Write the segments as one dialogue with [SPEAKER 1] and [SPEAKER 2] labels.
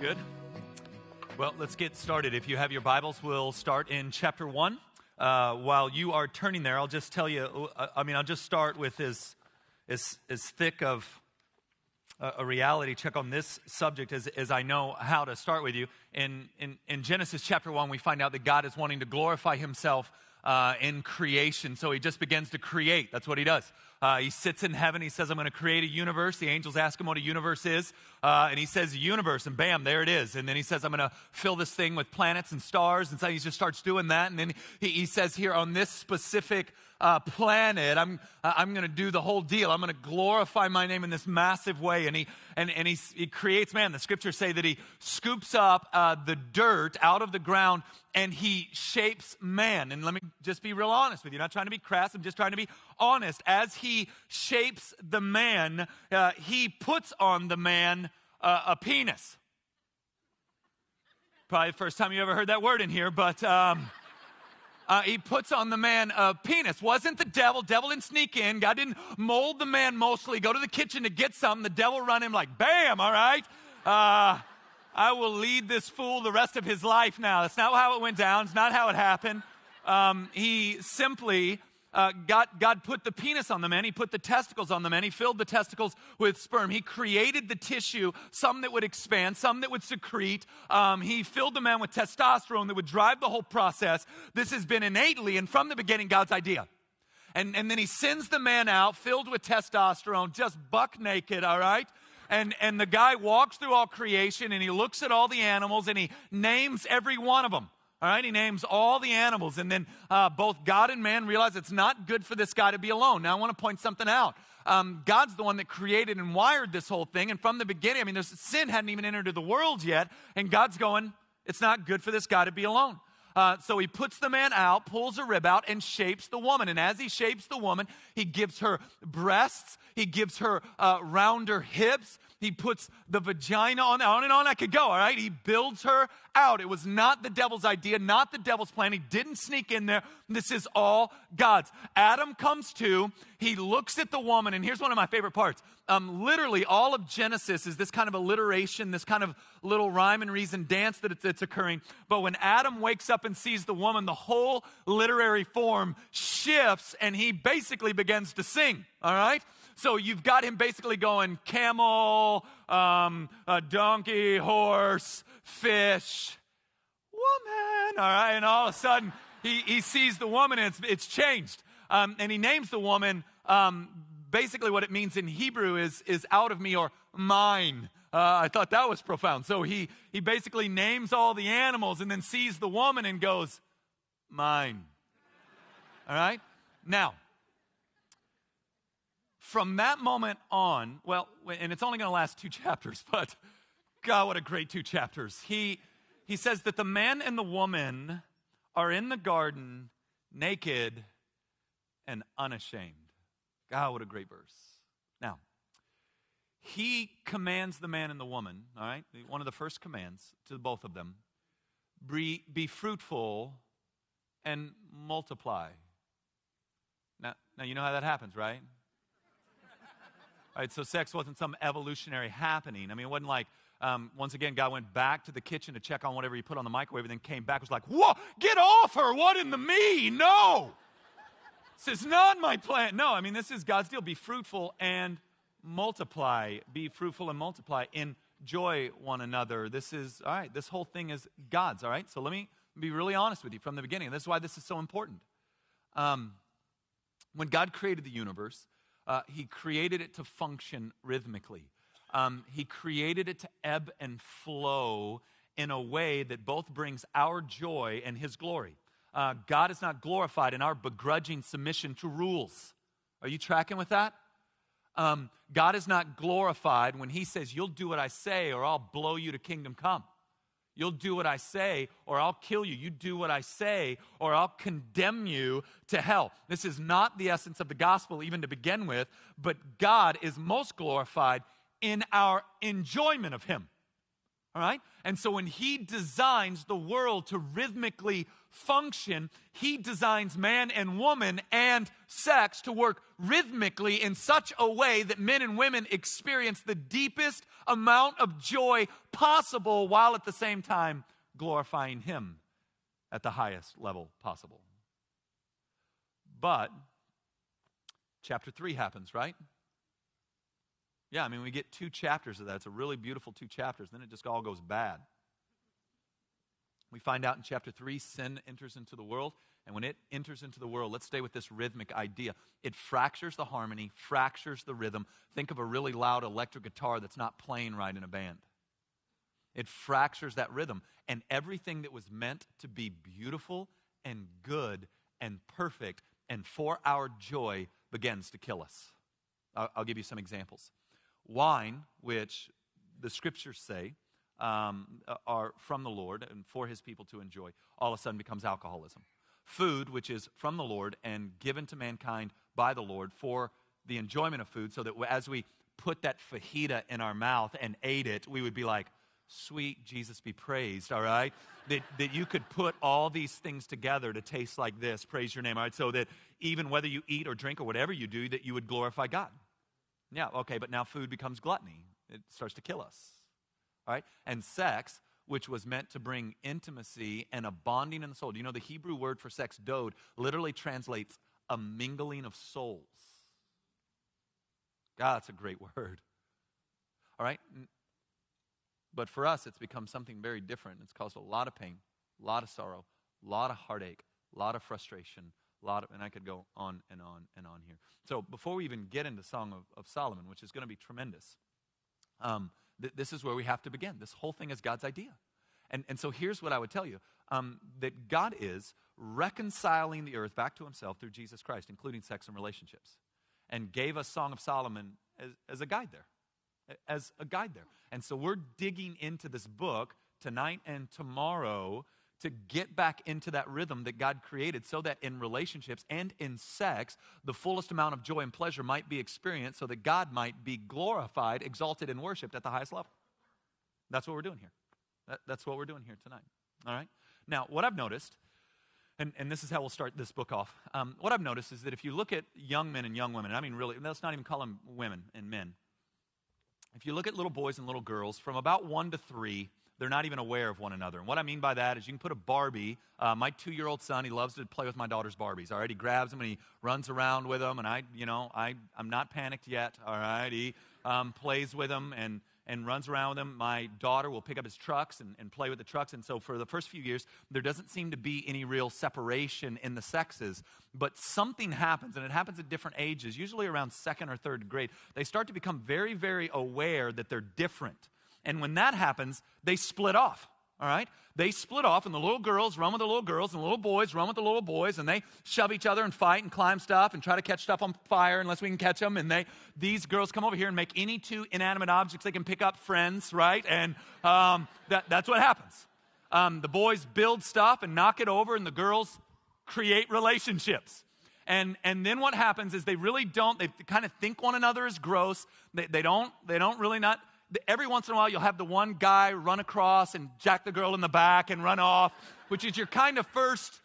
[SPEAKER 1] Good. Well, let's get started. If you have your Bibles, we'll start in chapter 1. While you are turning there, I'll just tell you, I'll just start with as thick of a reality check on this subject as I know how to start with you. In Genesis chapter 1, we find out that God is wanting to glorify himself in creation. So he just begins to create. That's what he does. He sits in heaven. He says, I'm going to create a universe. The angels ask him what a universe is. And he says, universe. And bam, there it is. And then he says, I'm going to fill this thing with planets and stars. And so he just starts doing that. And then he says here on this specific planet, I'm going to do the whole deal. I'm going to glorify my name in this massive way. And he creates man. The scriptures say that he scoops up the dirt out of the ground and he shapes man. And let me just be real honest with you. I'm not trying to be crass. I'm just trying to be honest. As he shapes the man, he puts on the man a penis. Probably the first time you ever heard that word in here, but he puts on the man a penis. Wasn't the devil. Devil didn't sneak in. God didn't mold the man mostly. Go to the kitchen to get something. The devil run him like, bam, all right. I will lead this fool the rest of his life now. That's not how it went down. It's not how it happened. He simply, God put the penis on the man. He put the testicles on the man. He filled the testicles with sperm. He created the tissue, some that would expand, some that would secrete. He filled the man with testosterone that would drive the whole process. This has been innately and from the beginning God's idea. And then he sends the man out filled with testosterone, just buck naked, all right? And the guy walks through all creation and he looks at all the animals and he names every one of them. All right, he names all the animals. And then both God and man realize it's not good for this guy to be alone. Now I want to point something out. God's the one that created and wired this whole thing. And from the beginning, sin hadn't even entered the world yet. And God's going, it's not good for this guy to be alone. So he puts the man out, pulls a rib out, and shapes the woman. And as he shapes the woman, he gives her breasts. He gives her rounder hips. He puts the vagina on and on I could go, all right? He builds her out. It was not the devil's idea, not the devil's plan. He didn't sneak in there. This is all God's. Adam comes to. He looks at the woman, and here's one of my favorite parts. Literally, all of Genesis is this kind of alliteration, this kind of little rhyme and reason dance that it's occurring. But when Adam wakes up and sees the woman, the whole literary form shifts, and he basically begins to sing, all right? So you've got him basically going camel, a donkey, horse, fish, woman, all right? And all of a sudden, he sees the woman and it's changed. And he names the woman, basically what it means in Hebrew is out of me or mine. I thought that was profound. So he basically names all the animals and then sees the woman and goes, mine. All right? Now, from that moment on, well, and it's only going to last 2 chapters, but God, what a great 2 chapters. He says that the man and the woman are in the garden naked and unashamed. God, what a great verse. Now, he commands the man and the woman, all right? One of the first commands to both of them, be fruitful and multiply. Now you know how that happens, right? All right, so sex wasn't some evolutionary happening. It wasn't like, once again, God went back to the kitchen to check on whatever he put on the microwave and then came back and was like, whoa, get off her, what in the me? No. This is not my plan. No, this is God's deal. Be fruitful and multiply. Be fruitful and multiply. Enjoy one another. This is, all right, this whole thing is God's, all right? So let me be really honest with you from the beginning. This is why this is so important. When God created the universe, he created it to function rhythmically. He created it to ebb and flow in a way that both brings our joy and his glory. God is not glorified in our begrudging submission to rules. Are you tracking with that? God is not glorified when he says, you'll do what I say or I'll blow you to kingdom come. You'll do what I say or I'll kill you. You do what I say or I'll condemn you to hell. This is not the essence of the gospel even to begin with, but God is most glorified in our enjoyment of him. All right? And so when he designs the world to rhythmically function, he designs man and woman and sex to work rhythmically in such a way that men and women experience the deepest amount of joy possible while at the same time glorifying him at the highest level possible. But chapter 3 happens, right? Yeah, I mean, we get 2 chapters of that. It's a really beautiful 2 chapters. Then it just all goes bad. We find out in chapter 3, sin enters into the world. And when it enters into the world, let's stay with this rhythmic idea. It fractures the harmony, fractures the rhythm. Think of a really loud electric guitar that's not playing right in a band. It fractures that rhythm. And everything that was meant to be beautiful and good and perfect and for our joy begins to kill us. I'll give you some examples. Wine, which the scriptures say are from the Lord and for his people to enjoy, all of a sudden becomes alcoholism. Food, which is from the Lord and given to mankind by the Lord for the enjoyment of food, so that as we put that fajita in our mouth and ate it, we would be like, sweet Jesus be praised, all right? That you could put all these things together to taste like this, praise your name, all right? So that even whether you eat or drink or whatever you do, that you would glorify God. Yeah, okay, but now food becomes gluttony. It starts to kill us, all right? And sex, which was meant to bring intimacy and a bonding in the soul. Do you know the Hebrew word for sex, dode, literally translates a mingling of souls? God, that's a great word, all right? But for us, it's become something very different. It's caused a lot of pain, a lot of sorrow, a lot of heartache, a lot of frustration, and I could go on and on and on here. So before we even get into Song of Solomon, which is going to be tremendous, this is where we have to begin. This whole thing is God's idea. And so here's what I would tell you, that God is reconciling the earth back to himself through Jesus Christ, including sex and relationships, and gave us Song of Solomon as a guide there. And so we're digging into this book tonight and tomorrow to get back into that rhythm that God created so that in relationships and in sex, the fullest amount of joy and pleasure might be experienced so that God might be glorified, exalted, and worshiped at the highest level. That's what we're doing here. That's what we're doing here tonight. All right? Now, what I've noticed, and this is how we'll start this book off. What I've noticed is that if you look at young men and young women, I mean really, let's not even call them women and men. If you look at little boys and little girls, from about 1 to 3, they're not even aware of one another. And what I mean by that is you can put a Barbie. My 2-year-old son, he loves to play with my daughter's Barbies. All right, he grabs them and he runs around with them. And I'm not panicked yet. All right, he plays with them and runs around with them. My daughter will pick up his trucks and play with the trucks. And so for the first few years, there doesn't seem to be any real separation in the sexes. But something happens, and it happens at different ages, usually around 2nd or 3rd grade. They start to become very, very aware that they're different. And when that happens, they split off, all right? They split off, and the little girls run with the little girls, and the little boys run with the little boys, and they shove each other and fight and climb stuff and try to catch stuff on fire unless we can catch them. And these girls come over here and make any 2 inanimate objects they can pick up, friends, right? And that's what happens. The boys build stuff and knock it over, and the girls create relationships. And then what happens is they kind of think one another is gross. They don't really not. Every once in a while, you'll have the one guy run across and jack the girl in the back and run off, which is your first,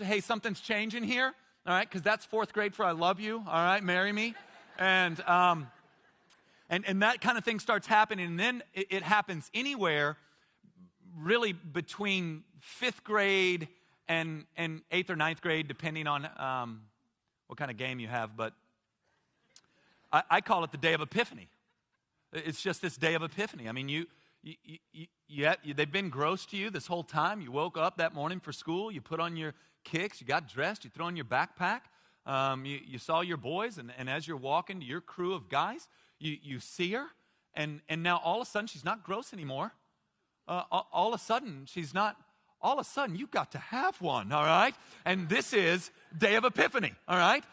[SPEAKER 1] hey, something's changing here, all right? Because that's 4th grade for I love you, all right? Marry me. And that kind of thing starts happening. And then it happens anywhere really between 5th grade and 8th or 9th grade, depending on what kind of game you have. But I call it the day of Epiphany. It's just this day of Epiphany. I mean, they've been gross to you this whole time. You woke up that morning for school. You put on your kicks. You got dressed. You threw on your backpack. You saw your boys. And as you're walking to your crew of guys, you see her. And now all of a sudden, she's not gross anymore. All of a sudden, you've got to have one, all right? And this is day of Epiphany, all right?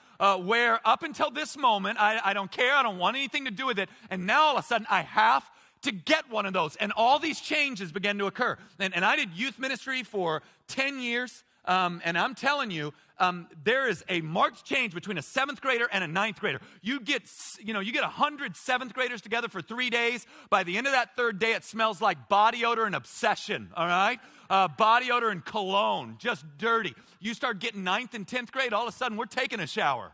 [SPEAKER 1] Where up until this moment, I don't care, I don't want anything to do with it, and now all of a sudden I have to get one of those, and all these changes began to occur. And I did youth ministry for 10 years. And I'm telling you, there is a marked change between a 7th grader and a 9th grader. You get 100 7th graders together for 3 days. By the end of that 3rd day, it smells like body odor and obsession, all right? Body odor and cologne, just dirty. You start getting 9th and 10th grade, all of a sudden we're taking a shower.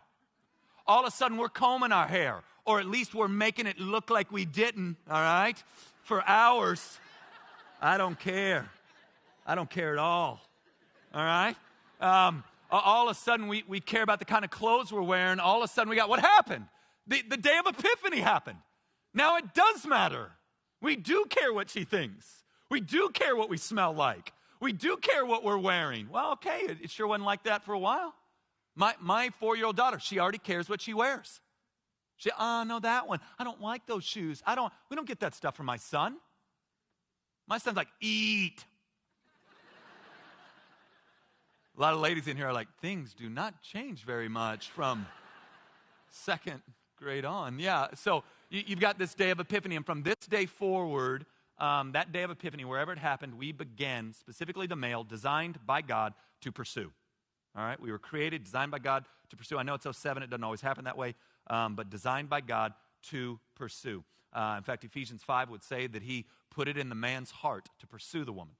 [SPEAKER 1] All of a sudden we're combing our hair, or at least we're making it look like we didn't, all right? For hours. I don't care. I don't care at all. All right? All of a sudden, we care about the kind of clothes we're wearing. All of a sudden, what happened? The day of Epiphany happened. Now it does matter. We do care what she thinks. We do care what we smell like. We do care what we're wearing. Well, okay, it sure wasn't like that for a while. My 4-year-old daughter, she already cares what she wears. No, that one. I don't like those shoes. We don't get that stuff from my son. My son's like, eat. A lot of ladies in here are like, things do not change very much from 2nd grade on. Yeah, so you've got this day of Epiphany, and from this day forward, that day of Epiphany, wherever it happened, we began, specifically the male, designed by God to pursue. All right, we were created, designed by God to pursue. I know it's 07, it doesn't always happen that way, but designed by God to pursue. In fact, Ephesians 5 would say that he put it in the man's heart to pursue the woman.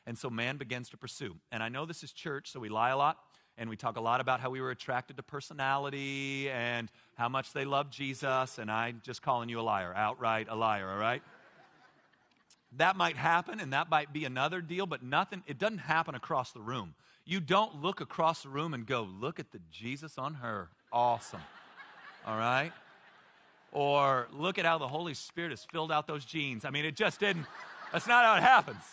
[SPEAKER 1] And so man begins to pursue. And I know this is church, so we lie a lot, and we talk a lot about how we were attracted to personality and how much they love Jesus, and I'm just calling you a liar, outright a liar, all right? That might happen, and that might be another deal, but it doesn't happen across the room. You don't look across the room and go, look at the Jesus on her. Awesome. All right? Or look at how the Holy Spirit has filled out those jeans. I mean, it just didn't. That's not how it happens,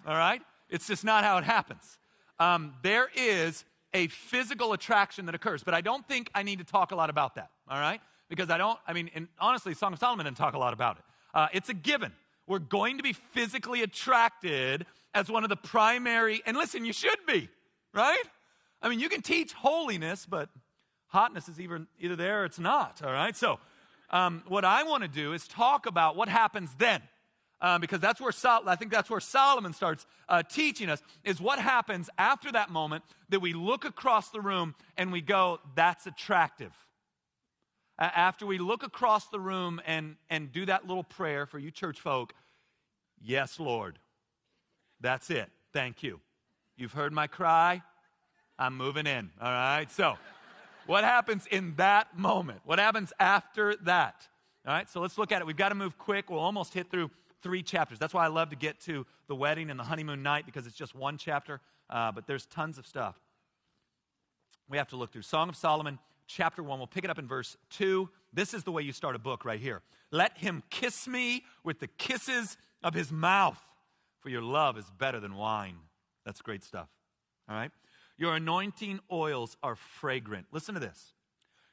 [SPEAKER 1] all right? It's just not how it happens. There is a physical attraction that occurs, but I don't think I need to talk a lot about that, all right? Because and honestly, Song of Solomon didn't talk a lot about it. It's a given. We're going to be physically attracted as one of the primary, and listen, you should be, right? I mean, you can teach holiness, but hotness is either there or it's not, all right? So what I want to do is talk about what happens then. Because that's where I think that's where Solomon starts teaching us, is what happens after that moment that we look across the room and we go, that's attractive. After we look across the room and do that little prayer for you church folk, yes, Lord, that's it. Thank you. You've heard my cry. I'm moving in, all right? So what happens in that moment? What happens after that? All right, so let's look at it. We've got to move quick. We'll almost hit through 3 chapters. That's why I love to get to the wedding and the honeymoon night, because it's just 1 chapter, but there's tons of stuff we have to look through. Song of Solomon, chapter 1. We'll pick it up in verse 2. This is the way you start a book right here. Let him kiss me with the kisses of his mouth, for your love is better than wine. That's great stuff. All right? Your anointing oils are fragrant. Listen to this.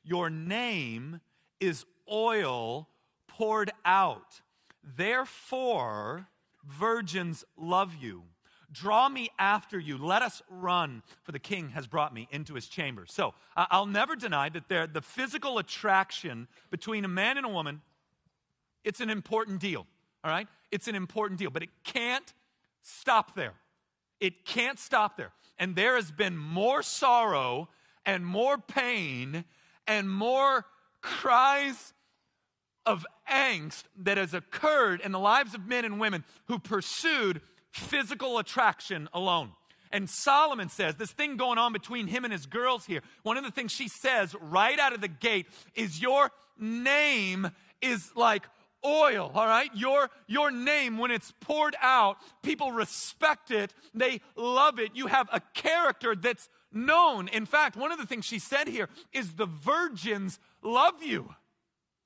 [SPEAKER 1] Your name is oil poured out. Therefore, virgins love you. Draw me after you. Let us run, for the king has brought me into his chamber. So, I'll never deny that the physical attraction between a man and a woman, it's an important deal, all right? It's an important deal, but it can't stop there. It can't stop there. And there has been more sorrow and more pain and more cries of angst that has occurred in the lives of men and women who pursued physical attraction alone. And Solomon says, this thing going on between him and his girls here, one of the things she says right out of the gate is, your name is like oil, all right? Your name, when it's poured out, people respect it, they love it. You have a character that's known. In fact, one of the things she said here is the virgins love you.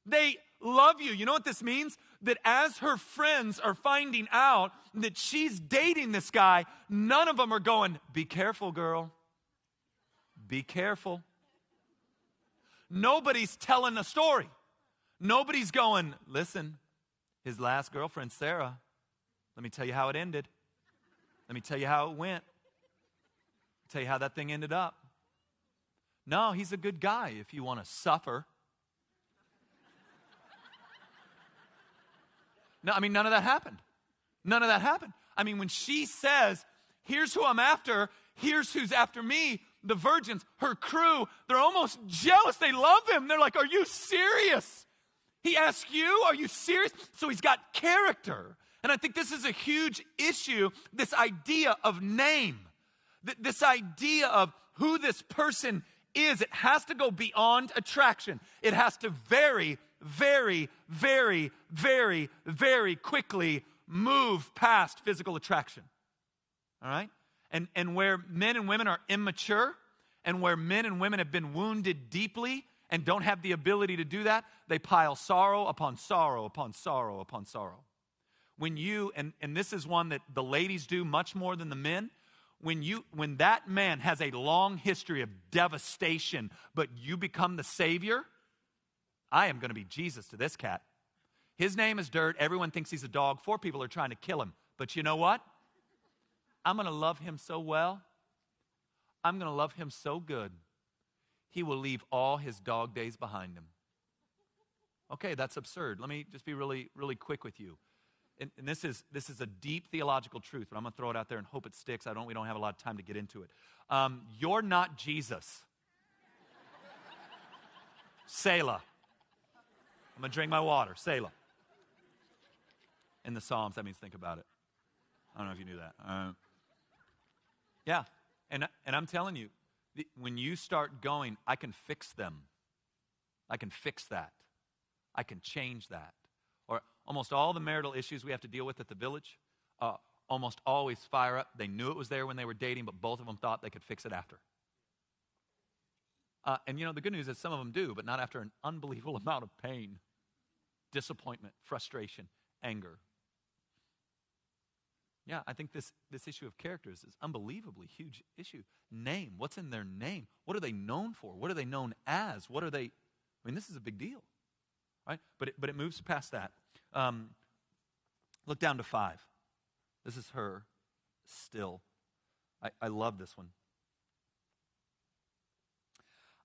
[SPEAKER 1] They love you. You know what this means? That as her friends are finding out that she's dating this guy, none of them are going, be careful, girl. Be careful. Nobody's telling a story. Nobody's going, listen, his last girlfriend, Sarah, let me tell you how it ended. Let me tell you how it went. Tell you how that thing ended up. No, he's a good guy if you want to suffer. No, I mean, none of that happened. None of that happened. I mean, when she says, here's who I'm after. Here's who's after me. The virgins, her crew, they're almost jealous. They love him. They're like, are you serious? He asked you, are you serious? So he's got character. And I think this is a huge issue, this idea of name, this idea of who this person is. It has to go beyond attraction. It has to very, very, very, very, very quickly move past physical attraction. All right? And where men and women are immature, and where men and women have been wounded deeply and don't have the ability to do that, they pile sorrow upon sorrow upon sorrow upon sorrow. When you, and this is one that the ladies do much more than the men, when that man has a long history of devastation, but you become the savior, I am going to be Jesus to this cat. His name is Dirt. Everyone thinks he's a dog. 4 people are trying to kill him. But you know what? I'm going to love him so well. I'm going to love him so good. He will leave all his dog days behind him. Okay, that's absurd. Let me just be really, really quick with you. And this is a deep theological truth, but I'm going to throw it out there and hope it sticks. We don't have a lot of time to get into it. You're not Jesus. Selah. I'm going to drink my water. Selah. In the Psalms, that means think about it. I don't know if you knew that. Yeah, and I'm telling you, when you start going, I can fix them. I can fix that. I can change that. Or almost all the marital issues we have to deal with at the Village, almost always fire up. They knew it was there when they were dating, but both of them thought they could fix it after. And the good news is some of them do, but not after an unbelievable amount of pain, disappointment, frustration, anger. Yeah, I think this issue of characters is unbelievably huge issue. Name, what's in their name? What are they known for? What are they known as? What are they? This is a big deal, right? But it moves past that. Look down to 5. This is her still. I love this one.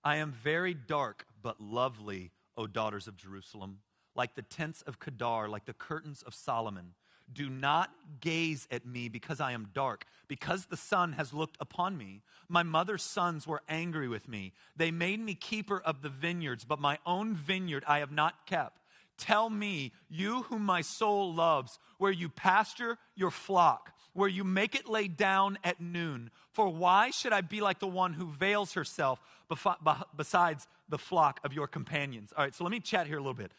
[SPEAKER 1] I am very dark but lovely, O daughters of Jerusalem, like the tents of Kedar, like the curtains of Solomon. Do not gaze at me because I am dark, because the sun has looked upon me. My mother's sons were angry with me. They made me keeper of the vineyards, but my own vineyard I have not kept. Tell me, you whom my soul loves, where you pasture your flock, where you make it lay down at noon. For why should I be like the one who veils herself besides the flock of your companions? All right, so let me chat here a little bit.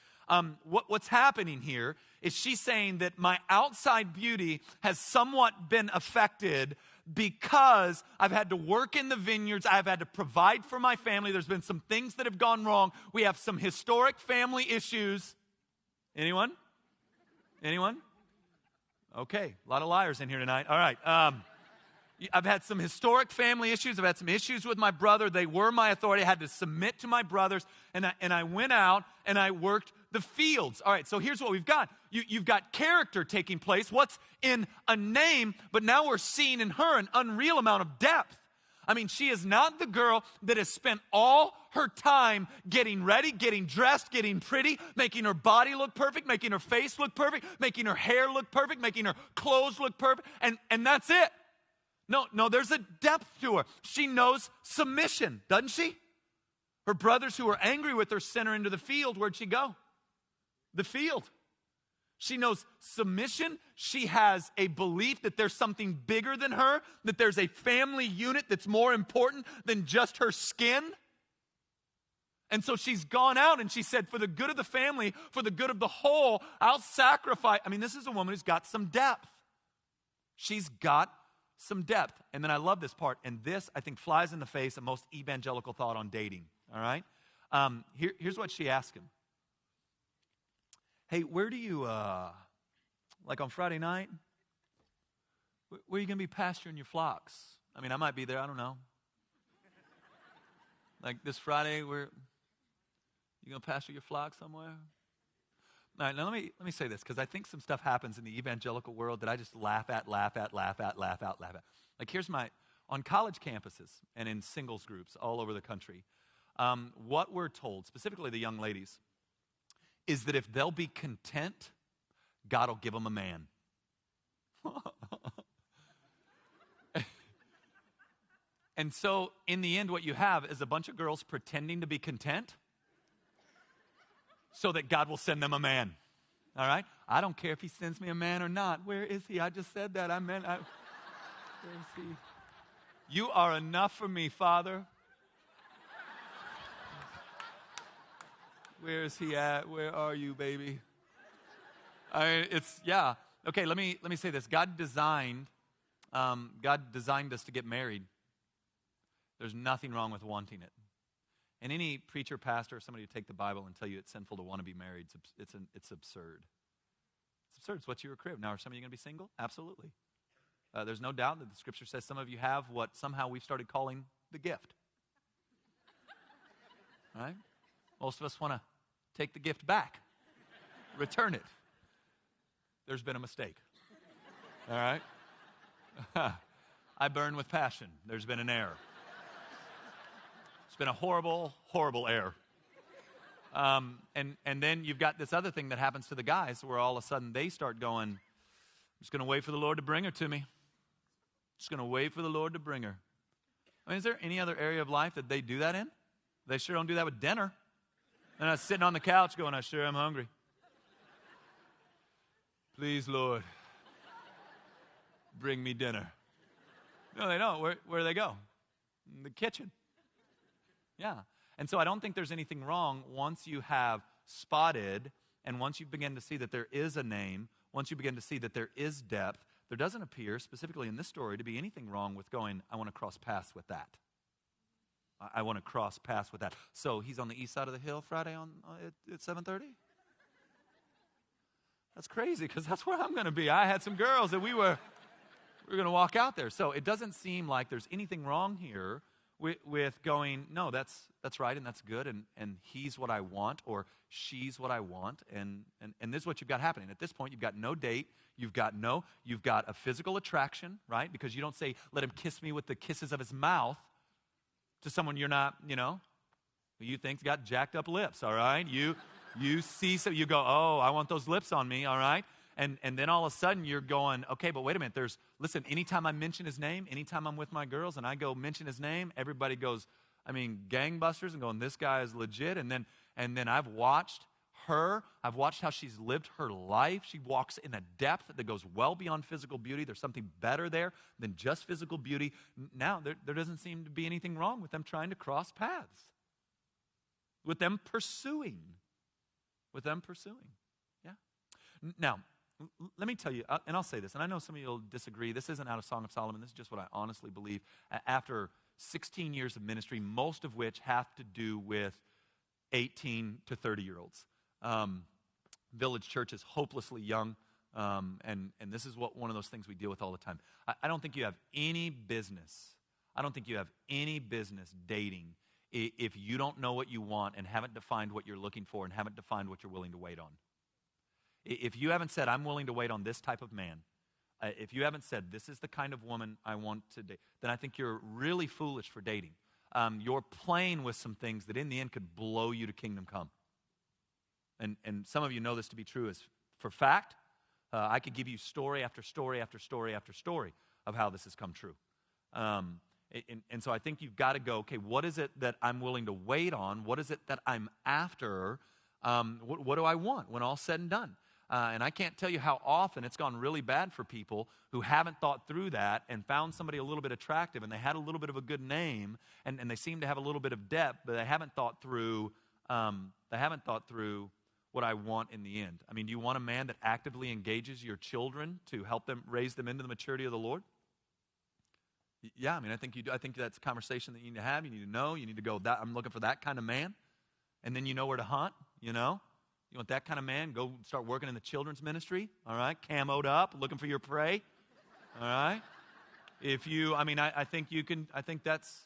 [SPEAKER 1] What's happening here is she's saying that my outside beauty has somewhat been affected because I've had to work in the vineyards. I've had to provide for my family. There's been some things that have gone wrong. We have some historic family issues. Anyone? Okay, a lot of liars in here tonight. All right. I've had some historic family issues. I've had some issues with my brother. They were my authority. I had to submit to my brothers. And I went out and I worked the fields. All right, so here's what we've got. You've got character taking place. What's in a name, but now we're seeing in her an unreal amount of depth. She is not the girl that has spent all her time getting ready, getting dressed, getting pretty, making her body look perfect, making her face look perfect, making her hair look perfect, making her clothes look perfect, and that's it. No, there's a depth to her. She knows submission, doesn't she? Her brothers who were angry with her sent her into the field. Where'd she go? The field. She knows submission. She has a belief that there's something bigger than her, that there's a family unit that's more important than just her skin. And so she's gone out and she said, for the good of the family, for the good of the whole, I'll sacrifice. This is a woman who's got some depth. She's got some depth. And then I love this part. And this, I think, flies in the face of most evangelical thought on dating. All right? Here's what she asked him. Hey, where do you, like on Friday night, where are you going to be pasturing your flocks? I might be there. I don't know. Like this Friday, you going to pasture your flock somewhere? All right, now let me say this, because I think some stuff happens in the evangelical world that I just laugh at. Like here's on college campuses and in singles groups all over the country, what we're told, specifically the young ladies, is that if they'll be content, God will give them a man. And so in the end, what you have is a bunch of girls pretending to be content so that God will send them a man. All right? I don't care if he sends me a man or not. Where is he? I just said that. Where is he? You are enough for me, Father. Where is he at? Where are you, baby? Okay, let me say this. God designed us to get married. There's nothing wrong with wanting it. And any preacher, pastor, or somebody who take the Bible and tell you it's sinful to want to be married, it's absurd. It's absurd. It's what you were crib. Now, are some of you going to be single? Absolutely. There's no doubt that the Scripture says some of you have what somehow we've started calling the gift. Right? Most of us want to take the gift back, return it. There's been a mistake. All right? I burn with passion. There's been an error. It's been a horrible, horrible error. And then you've got this other thing that happens to the guys where all of a sudden they start going, I'm just going to wait for the Lord to bring her to me. Just going to wait for the Lord to bring her. I mean, is there any other area of life that they do that in? They sure don't do that with dinner. They're not sitting on the couch going, I sure am hungry. Please, Lord, bring me dinner. No, they don't. Where do they go? In the kitchen. Yeah. And so I don't think there's anything wrong once you have spotted and once you begin to see that there is a name, once you begin to see that there is depth, there doesn't appear, specifically in this story, to be anything wrong with going, I want to cross paths with that. I want to cross paths with that. So he's on the east side of the hill Friday at 7:30? That's crazy because that's where I'm going to be. I had some girls that we were going to walk out there. So it doesn't seem like there's anything wrong here with going, no, that's right and that's good and he's what I want or she's what I want and this is what you've got happening. At this point, you've got no date, you've got a physical attraction, right? Because you don't say, let him kiss me with the kisses of his mouth to someone you're not, who you think's got jacked up lips, all right? You see, so you go, oh, I want those lips on me, all right? And then all of a sudden you're going, okay, but wait a minute, listen, anytime I mention his name, anytime I'm with my girls and I go mention his name, everybody goes, gangbusters and going, this guy is legit. And then I've watched how she's lived her life. She walks in a depth that goes well beyond physical beauty. There's something better there than just physical beauty. Now, there doesn't seem to be anything wrong with them trying to cross paths, with them pursuing. Yeah. Now, let me tell you, and I'll say this, and I know some of you will disagree. This isn't out of Song of Solomon. This is just what I honestly believe. After 16 years of ministry, most of which have to do with 18 to 30-year-olds. Village Church is hopelessly young, and this is one of those things we deal with all the time. I don't think you have any business dating if you don't know what you want and haven't defined what you're looking for and haven't defined what you're willing to wait on. If you haven't said, I'm willing to wait on this type of man, if you haven't said, this is the kind of woman I want to date, then I think you're really foolish for dating. You're playing with some things that in the end could blow you to kingdom come. And some of you know this to be true as for fact. I could give you story after story after story after story of how this has come true. And so I think you've got to go, okay, what is it that I'm willing to wait on? What is it that I'm after? What do I want when all's said and done? And I can't tell you how often it's gone really bad for people who haven't thought through that and found somebody a little bit attractive and they had a little bit of a good name and they seem to have a little bit of depth, but they haven't thought through what I want in the end. Do you want a man that actively engages your children to help them raise them into the maturity of the Lord? Yeah, I think you do. I think that's a conversation that you need to have. You need to know. You need to go, I'm looking for that kind of man. And then you know where to hunt, You want that kind of man? Go start working in the children's ministry, all right? Camoed up, looking for your prey, all right? I think that's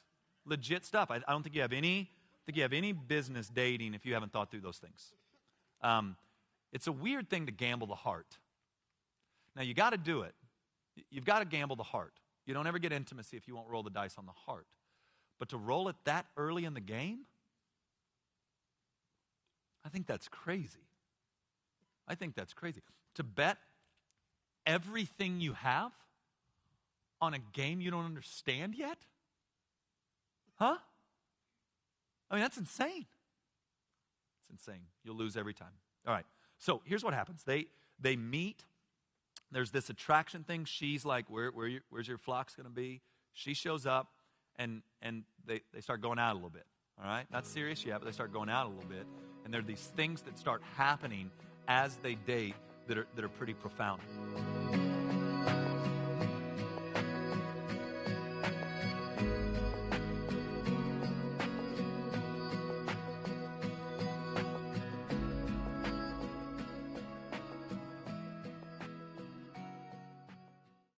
[SPEAKER 1] legit stuff. I don't think you have any business dating if you haven't thought through those things. It's a weird thing to gamble the heart. Now, you got to do it. You've got to gamble the heart. You don't ever get intimacy if you won't roll the dice on the heart. But to roll it that early in the game, I think that's crazy. To bet everything you have on a game you don't understand yet? Huh? I mean, that's insane. It's insane. You'll lose every time. All right. So here's what happens. They meet. There's this attraction thing. She's like, where's your flocks going to be? She shows up, and they start going out a little bit. All right? Not serious yet, but they start going out a little bit. And there are these things that start happening as they date that are pretty profound.